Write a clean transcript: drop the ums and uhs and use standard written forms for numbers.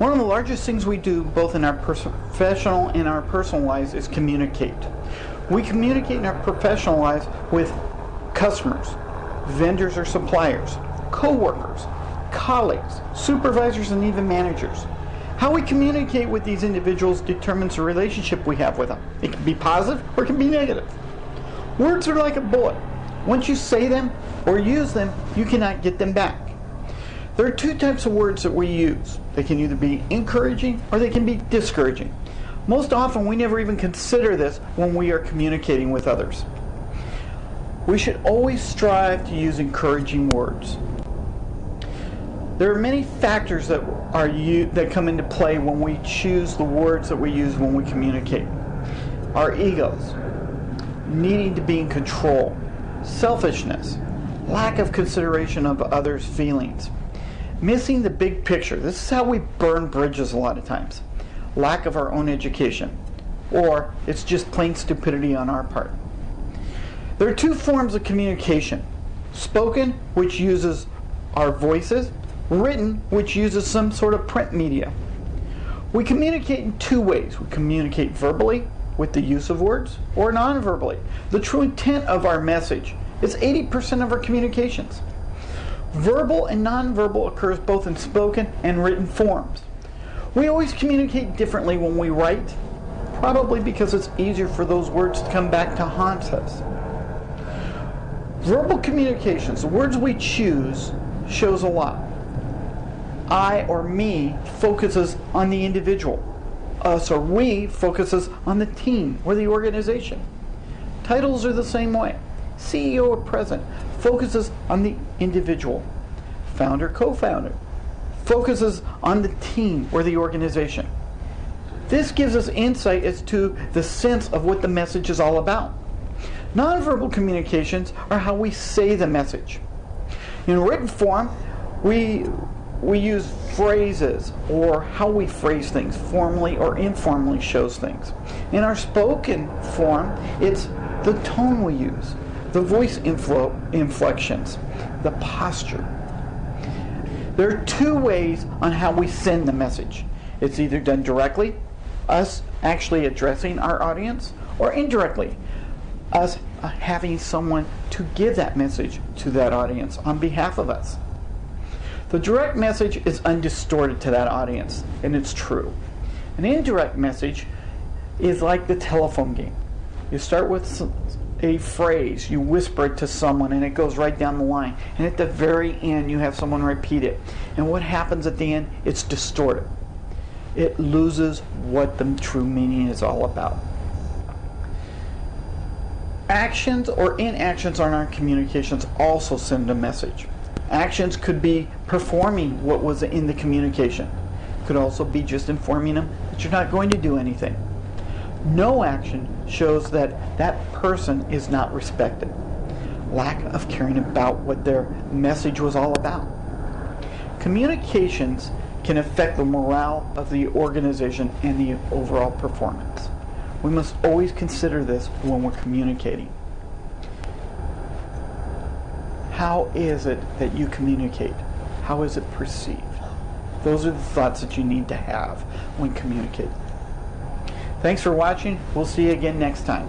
One of the largest things we do both in our professional and our personal lives is communicate. We communicate in our professional lives with customers, vendors or suppliers, co-workers, colleagues, supervisors, and even managers. How we communicate with these individuals determines the relationship we have with them. It can be positive or it can be negative. Words are like a bullet. Once you say them or use them, you cannot get them back. There are two types of words that we use. They can either be encouraging or they can be discouraging. Most often we never even consider this when we are communicating with others. We should always strive to use encouraging words. There are many factors that come into play when we choose the words that we use when we communicate. Our egos, needing to be in control, selfishness, lack of consideration of others' feelings, missing the big picture. This is how we burn bridges a lot of times. Lack of our own education, or it's just plain stupidity on our part. There are two forms of communication: spoken, which uses our voices; written, which uses some sort of print media. We communicate in two ways. We communicate verbally with the use of words, or non-verbally. The true intent of our message is 80% of our communications. Verbal and non-verbal occurs both in spoken and written forms. We always communicate differently when we write, probably because it's easier for those words to come back to haunt us. Verbal communications, the words we choose, shows a lot. I or me focuses on the individual. Us or we focuses on the team or the organization. Titles are the same way. CEO or president focuses on the individual. Founder, co-founder focuses on the team or the organization. This gives us insight as to the sense of what the message is all about. Nonverbal communications are how we say the message. In written form, we use phrases, or how we phrase things, formally or informally shows things. In our spoken form, it's the tone we use, the voice inflections, the posture. There are two ways on how we send the message. It's either done directly, us actually addressing our audience, or indirectly, us having someone to give that message to that audience on behalf of us. The direct message is undistorted to that audience, and it's true. An indirect message is like the telephone game. You start with a phrase, you whisper it to someone, and it goes right down the line. And at the very end, you have someone repeat it. And what happens at the end? It's distorted. It loses what the true meaning is all about. Actions or inactions on our communications also send a message. Actions could be performing what was in the communication. Could also be just informing them that you're not going to do anything. No action shows that that person is not respected. Lack of caring about what their message was all about. Communications can affect the morale of the organization and the overall performance. We must always consider this when we're communicating. How is it that you communicate? How is it perceived? Those are the thoughts that you need to have when communicating. Thanks for watching. We'll see you again next time.